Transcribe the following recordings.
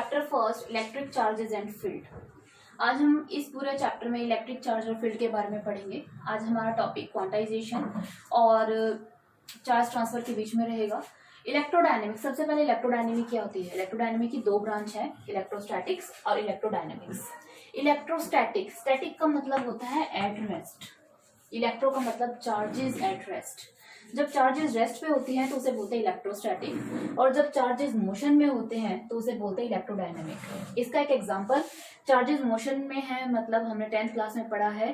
Chapter first, electric charges and field. आज हम इस पूरे चैप्टर में इलेक्ट्रिक चार्ज और फील्ड के बारे में पढ़ेंगे। आज हमारा टॉपिक क्वांटाइजेशन और चार्ज ट्रांसफर के बीच में रहेगा। इलेक्ट्रोडायनेमिक्स, सबसे पहले इलेक्ट्रोडायनेमिक क्या होती है? इलेक्ट्रोडायनेमिक की दो ब्रांच है, इलेक्ट्रोस्टैटिक्स और इलेक्ट्रोडायनेमिक्स। इलेक्ट्रोस्टैटिक, स्टैटिक का मतलब होता है एट रेस्ट, इलेक्ट्रो का मतलब चार्जेस एट रेस्ट। जब चार्जेस रेस्ट पे होती हैं तो उसे बोलते हैं इलेक्ट्रोस्टैटिक, और जब चार्जेस मोशन में होते हैं तो उसे बोलते हैं इलेक्ट्रोडायनेमिक। इसका एक एग्जांपल, चार्जेस मोशन में है मतलब हमने 10th क्लास में पढ़ा है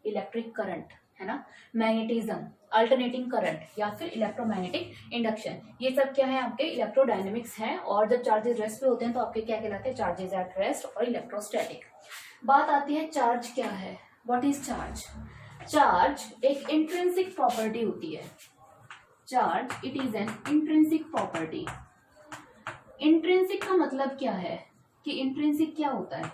इलेक्ट्रिक करंट, है ना, मैग्नेटिज्म, अल्टरनेटिंग करंट या फिर इलेक्ट्रोमैग्नेटिक इंडक्शन। ये सब क्या है? आपके इलेक्ट्रोडायनेमिक्स हैं। और जब चार्जेस रेस्ट पे होते हैं तो आपके क्या कहलाते हैं? चार्जेस एट रेस्ट और इलेक्ट्रोस्टैटिक। बात आती है चार्ज क्या है, व्हाट इज चार्ज? चार्ज एक इंट्रिंसिक प्रॉपर्टी होती है। Charge it is an intrinsic property. Intrinsic का मतलब क्या है कि इंट्रिंसिक क्या होता है?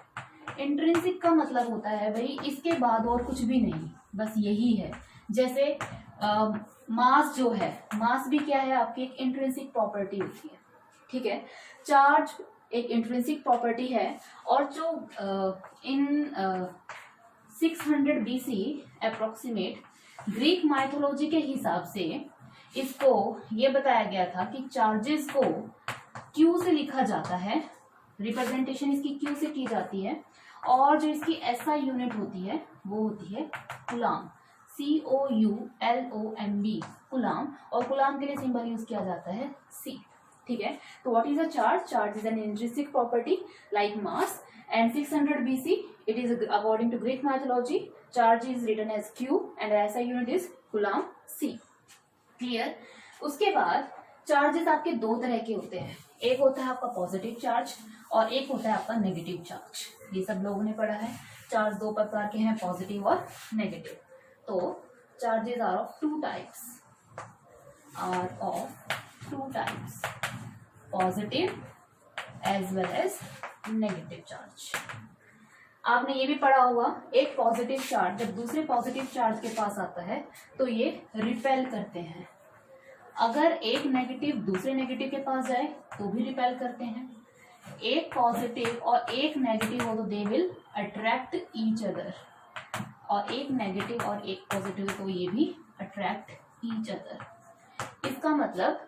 इंट्रिंसिक का मतलब होता है भाई इसके बाद और कुछ भी नहीं, बस यही है। जैसे मास जो है, मास भी क्या है? आपकी एक इंट्रिंसिक प्रॉपर्टी होती है, ठीक है। चार्ज एक इंट्रिंसिक प्रॉपर्टी है। और जो इन 600 BC अप्रोक्सीमेट ग्रीक माइथोलॉजी के हिसाब से इसको ये बताया गया था कि चार्जेस को क्यू से लिखा जाता है, रिप्रेजेंटेशन इसकी क्यू से की जाती है, और जो इसकी एसआई यूनिट होती है वो होती है कूलाम, COULOMB, कूलाम। और कूलाम के लिए सिंबल यूज किया जाता है C, ठीक है। तो what is a charge? Charge is an intrinsic property like mass, and 600 BC it is according to Greek mythology, charge is written as Q and SI unit is Coulomb C, clear। उसके बाद charges आपके दो तरह के होते हैं, एक होता है आपका पॉजिटिव चार्ज और एक होता है आपका नेगेटिव चार्ज। ये सब लोगों ने पढ़ा है। चार्ज दो प्रकार के हैं, पॉजिटिव और नेगेटिव। तो charges are of two types, positive as well as negative charge. आपने ये भी पढ़ा होगा, एक पॉजिटिव चार्ज जब दूसरे पॉजिटिव चार्ज के पास आता है तो ये रिपेल करते हैं। अगर एक नेगेटिव दूसरे नेगेटिव के पास जाए तो भी रिपेल करते हैं। एक पॉजिटिव और एक नेगेटिव हो तो they will attract each other, और एक नेगेटिव और एक पॉजिटिव तो ये भी अट्रैक्ट ईच अदर। इसका मतलब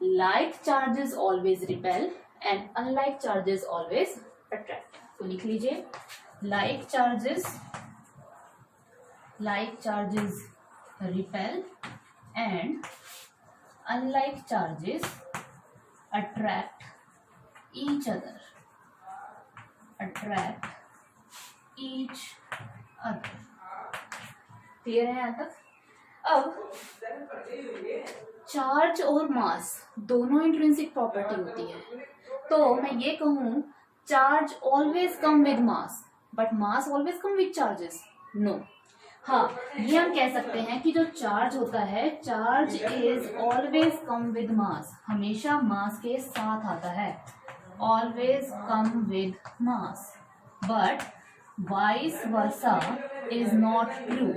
like charges always repel and unlike charges always attract। तो लिख लीजिए, like charges repel and unlike charges attract each other, clear है यहाँ तक? अब चार्ज और मास दोनों इंट्रिंसिक प्रॉपर्टी होती है, तो मैं ये कहूं charge always come with mass but mass always come with charges, no. हाँ, ये हम कह सकते हैं कि जो चार्ज होता है, charge is always come with मास, हमेशा मास के साथ आता है, always come with mass, but vice versa is not true.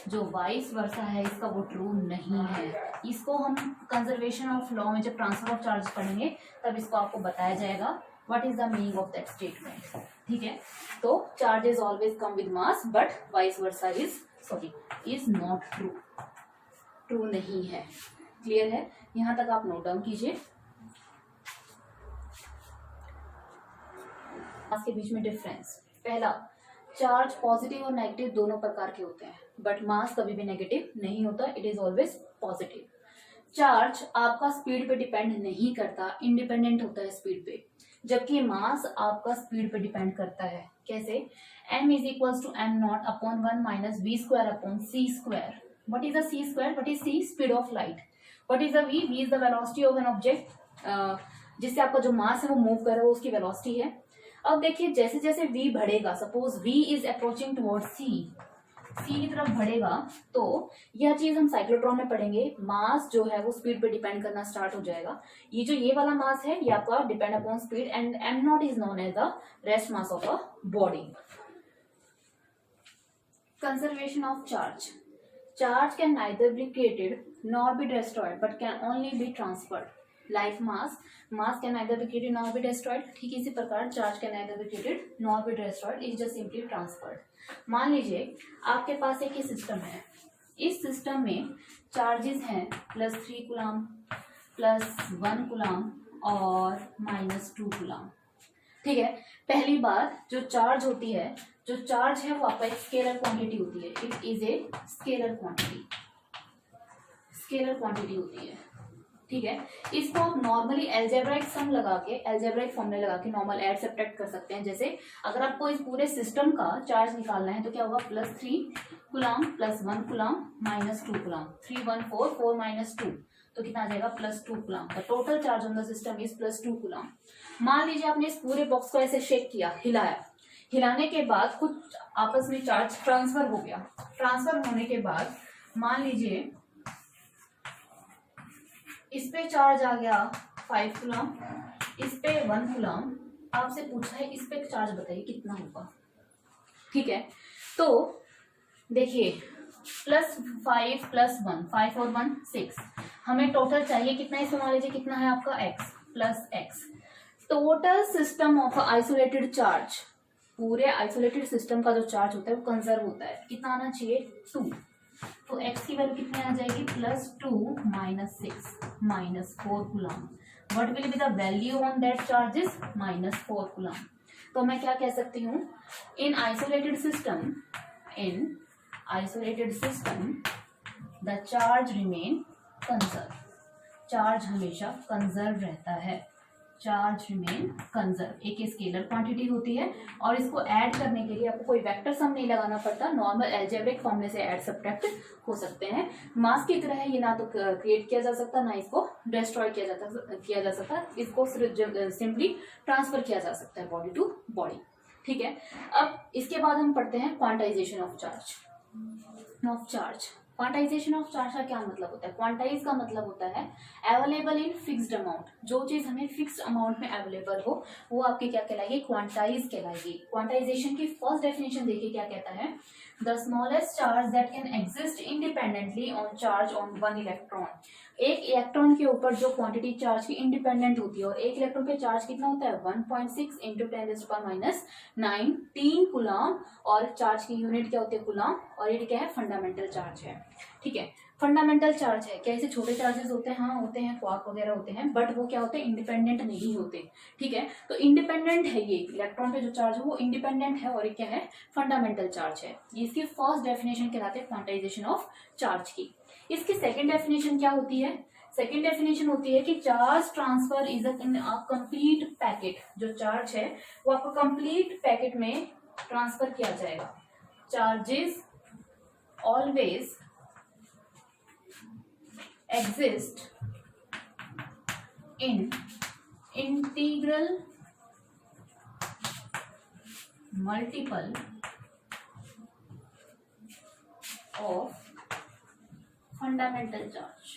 जो वाइस वर्सा है इसका वो ट्रू नहीं है। इसको हम कंजर्वेशन ऑफ लॉ में जब ट्रांसफर ऑफ चार्ज पढ़ेंगे तब इसको आपको बताया जाएगा what is the meaning of that statement, ठीक है। तो charge is always come with mass but vice versa is not true, true नहीं है। क्लियर है? यहां तक आप नोट डाउन कीजिए। मास के बीच में डिफरेंस, पहला, चार्ज पॉजिटिव और नेगेटिव दोनों प्रकार के होते हैं बट मास कभी भी नेगेटिव नहीं होता, it is always positive. Charge आपका स्पीड पे डिपेंड नहीं करता, इंडिपेंडेंट होता है स्पीड पे, जबकि मास आपका स्पीड पे डिपेंड करता है। कैसे? m is equals to m0 upon 1 minus v square upon c square. What is the c square? What is c? Speed of light. What is the v? v is the velocity of an object, जिससे आपका जो मास है वो move कर रहा है, वो उसकी वेलोसिटी है। अब देखिए जैसे जैसे v बढ़ेगा, suppose v is approaching towards c की तरफ बढ़ेगा, तो यह चीज हम साइक्लोट्रॉन में पढ़ेंगे। मास जो है वो स्पीड पे डिपेंड करना स्टार्ट हो जाएगा। ये जो ये वाला मास है ये आपका depend upon speed, and m0 is known as the rest mass of a body. Conservation of charge can neither be created nor be destroyed but can only be transferred। Like mass can neither be created nor be destroyed, ठीक इसी प्रकार charge can neither be created nor be destroyed, is just simply transferred. मान लीजिए आपके पास एक ही system है, इस system में चार्जेस हैं +3 कूलम, +1 कूलम और -2 कूलम, ठीक है। पहली बात, जो चार्ज होती है, जो चार्ज है वो आपका एक स्केलर क्वांटिटी होती है, it is a scalar quantity, scalar quantity होती है, ठीक है। इसको आप नॉर्मली एल्जेब्राइक सम लगा के, एल्जेब्राइक फॉर्मूला लगा के नॉर्मल ऐड सब्ट्रैक्ट कर सकते हैं। जैसे अगर आपको इस पूरे सिस्टम का चार्ज निकालना है तो क्या होगा, +3 कूलम, +1 कूलम, -2 कूलम, 3 1 4 4 -2, तो कितना आ जाएगा, +2 coulomb. The total charge on the system is +2 coulomb. मान लीजिए आपने इस पूरे बॉक्स को ऐसे शेक किया, हिलाया, हिलाने के बाद कुछ आपस में चार्ज ट्रांसफर हो गया। ट्रांसफर होने के बाद मान लीजिए इस पे चार्ज आ गया 5 कूलम, इस पे 1 कूलम, आपसे पूछा है इस पे चार्ज बताइए कितना होगा, ठीक है। तो देखिए +5 +1, 5 और 1 6, हमें टोटल चाहिए कितना, इसमें मान लीजिए कितना है आपका x +x। Total system of isolated charge, पूरे आइसोलेटेड सिस्टम का जो चार्ज होता है वो कंजर्व होता है, कितना आना चाहिए, 2। तो x की वैल्यू कितनी आ जाएगी, +2 -6 -4 coulomb. What will be the value on that charges, -4 coulomb. तो मैं क्या कह सकती हूँ, इन isolated system the charge remain conserve, charge हमेशा कंजर्व रहता है, चार्ज रिमेन कंजर्व। एक स्केलर क्वांटिटी होती है और इसको ऐड करने के लिए आपको कोई वेक्टर सम नहीं लगाना पड़ता, नॉर्मल एल्जेब्रिक फॉर्मूले से ऐड सब्ट्रैक्ट हो सकते हैं। मास की तरह है ये, ना तो क्रिएट किया जा सकता ना इसको डिस्ट्रॉय किया जा सकता, इसको सिंपली ट्रांसफर किया जा सकता है बॉडी टू बॉडी, ठीक है। अब इसके बाद हम पढ़ते हैं quantization of charge. Quantization of charge का क्या मतलब होता है, क्वांटाइज का मतलब होता है अवेलेबल इन फिक्स्ड अमाउंट, जो चीज हमें फिक्स्ड अमाउंट में अवेलेबल हो वो आपकी क्या कहलाएगी, क्वांटाइज कहलाएगी। क्वांटाइजेशन की फर्स्ट डेफिनेशन देखिए क्या कहता है, the smallest charge that can exist independently on charge on 1 electron. एक इलेक्ट्रॉन के ऊपर जो क्वांटिटी चार्ज की इंडिपेंडेंट होती है, और एक इलेक्ट्रॉन पे चार्ज कितना होता है, 1.6 × 10⁻⁹ 3 कूलम, और चार्ज की यूनिट क्या होती है, कूलम, और ये क्या है, फंडामेंटल चार्ज है, ठीक है। फंडामेंटल चार्ज है, कैसे छोटे चार्जेस होते हैं, हाँ होते हैं, क्वार्क वगैरह होते हैं, बट वो क्या होते हैं, इंडिपेंडेंट नहीं होते, ठीक है। तो इंडिपेंडेंट है ये इलेक्ट्रॉन पे जो चार्ज है वो इंडिपेंडेंट है, और ये क्या है, फंडामेंटल चार्ज है। इसकी फर्स्ट डेफिनेशन कहलाते हैं क्वांटाइजेशन ऑफ चार्ज की। इसकी सेकंड डेफिनेशन क्या होती है, सेकंड डेफिनेशन होती है कि charge transfer is a complete packet, जो चार्ज है वो आपको कंप्लीट पैकेट में ट्रांसफर किया जाएगा। Charges always exist in integral multiple of fundamental charge।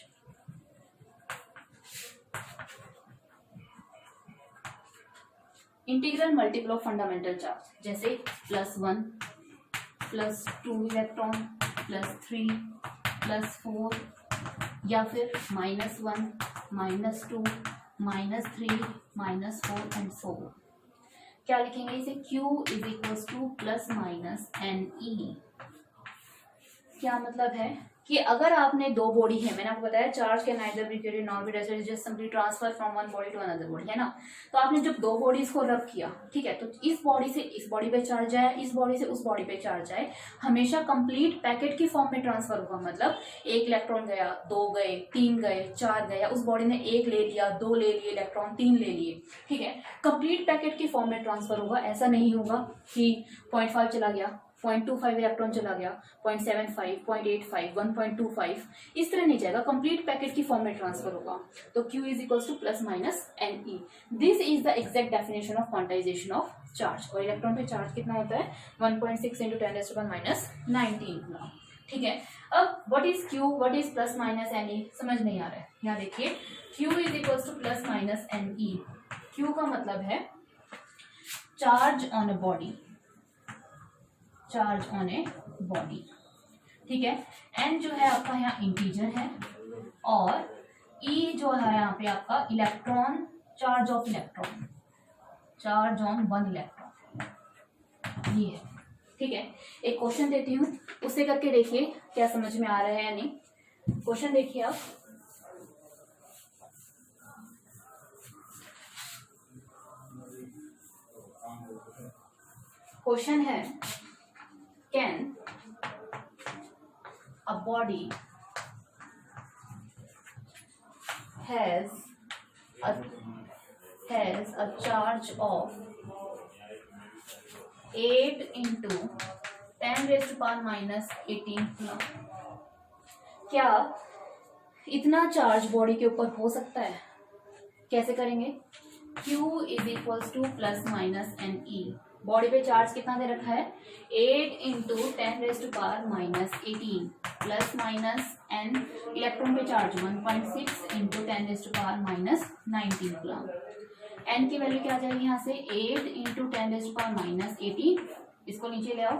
Integral multiple of fundamental charge, जैसे +1 +2 इलेक्ट्रॉन, +3 +4, या फिर -1 -2 -3 -4 एंड सो। क्या लिखेंगे इसे, Q = ±NE। क्या मतलब है कि अगर आपने दो बॉडी है, मैंने आपको बताया charge can neither be created nor be destroyed, just simply transfer from one body to another body, है ना। तो आपने जब दो बॉडीज को रब किया, ठीक है, तो इस बॉडी से इस बॉडी पे चार्ज जाए, इस बॉडी से उस बॉडी पे चार्ज जाए, हमेशा कंप्लीट पैकेट की फॉर्म में ट्रांसफर होगा। मतलब एक इलेक्ट्रॉन गया, 2 गए, 3 गए, 4 गया, उस बॉडी ने 1 ले लिया, 2 ले लिए इलेक्ट्रॉन, 3 ले लिए, ठीक है, कंप्लीट पैकेट की फॉर्म में ट्रांसफर होगा। ऐसा नहीं होगा कि 0.5 चला गया, 0.25 इलेक्ट्रॉन चला गया, 0.75, 0.85, 1.25, इस तरह नहीं जाएगा, कंप्लीट पैकेट की फॉर्म में ट्रांसफर होगा। तो Q =±NE। This is the exact definition of quantization of charge. और इलेक्ट्रॉन पे चार्ज कितना होता है, 1.6 × 10⁻⁹ कूलम, ठीक है। अब what is Q, what is +-NE, समझ नहीं आ रहा है। यहाँ देखिए Q =+-NE। Q का मतलब है charge on a body, charge on a body, ठीक है। एन जो है आपका यहाँ इंटीजर है, और ई जो है यहाँ पे आपका electron, charge of electron, charge on one electron, ये है। ठीक है, एक क्वेश्चन देती हूँ, उससे करके देखिए क्या समझ में आ रहा है या नहीं। क्वेश्चन देखिए आप, क्वेश्चन है can a body has a charge of 8 into 10 raised to power minus 18 coulomb. क्या इतना चार्ज बॉडी के ऊपर हो सकता है? कैसे करेंगे? Q is equals to plus minus n e. Body पे चार्ज कितना दे रखा है? 8 into 10 raise to power minus 18 plus minus n, electron पे charge 1.6 into 10 raise to power minus 19 coulomb. N की वैल्यू क्या आ जाएगी यहाँ से? 8 into 10 raise to power minus 18, इसको नीचे ले आओ,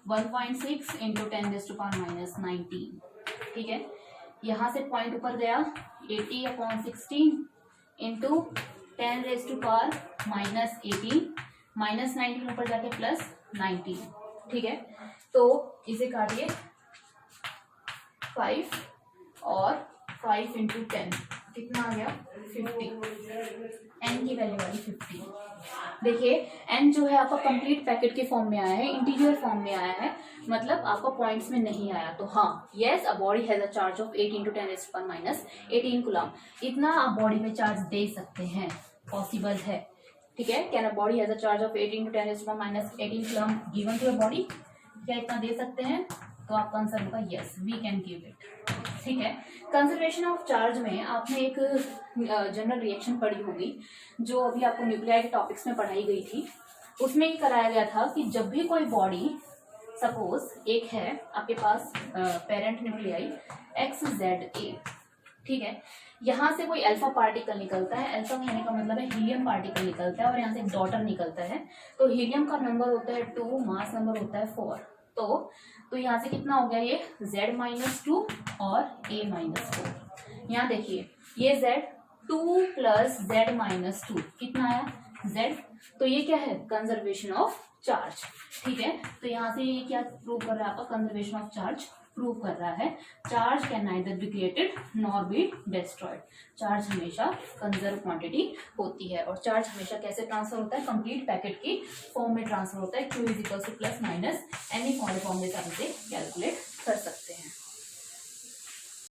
1.6 into 10 raise to power minus 19। ठीक है, यहाँ से पॉइंट ऊपर गया, 80/16 into 10 raise to power minus 18, minus 19 ऊपर जाके प्लस 19। ठीक है, तो इसे काटिए 5 और 5 इंटू 10 कितना आ गया? 50। एन की वैल्यू आई 50। देखिए एन जो है आपका कंप्लीट पैकेट के फॉर्म में आया है, इंटीजर फॉर्म में आया है, मतलब आपका पॉइंट्स में नहीं आया। तो हाँ, yes a body has a charge of 8 into 10 raise to power minus 18 coulomb. इतना आप बॉडी में चार्ज दे सकते हैं, पॉसिबल है। ठीक है, can a body has a charge of 8 into 10 raise to power minus 18 coulomb given to a body. क्या इतना दे सकते हैं? तो आपका आंसर होगा yes, we can give it. ठीक है, कंजर्वेशन ऑफ चार्ज में आपने एक जनरल रिएक्शन पढ़ी होगी, जो अभी आपको न्यूक्लियाई के टॉपिक्स में पढ़ाई गई थी। उसमें ये कराया गया था कि जब भी कोई बॉडी, सपोज एक है आपके पास पेरेंट न्यूक्लियाई XZA, ठीक है, यहाँ से कोई अल्फा पार्टिकल निकलता है, अल्फा कहने का मतलब है हीलियम पार्टिकल निकलता है, और यहाँ से एक डॉटर निकलता है। तो हीलियम का नंबर होता है 2, मास नंबर होता है 4। तो यहाँ से कितना हो गया? ये Z-2 और A-4। यहाँ देखिए ये Z2 प्लस Z-2 कितना आया? Z। तो ये क्या है? Conservation of charge. ठीक है, तो यहाँ से ये क्या प्रूव कर रहा है? आपका कंजर्वेशन ऑफ चार्ज प्रूव कर रहा है। Charge can neither be created nor be destroyed. Charge हमेशा कंजर्व क्वांटिटी होती है, और चार्ज हमेशा कैसे ट्रांसफर होता है? कंप्लीट पैकेट की फॉर्म में ट्रांसफर होता है। Q is equal to plus minus any form में, आप इसे कैलकुलेट कर सकते हैं।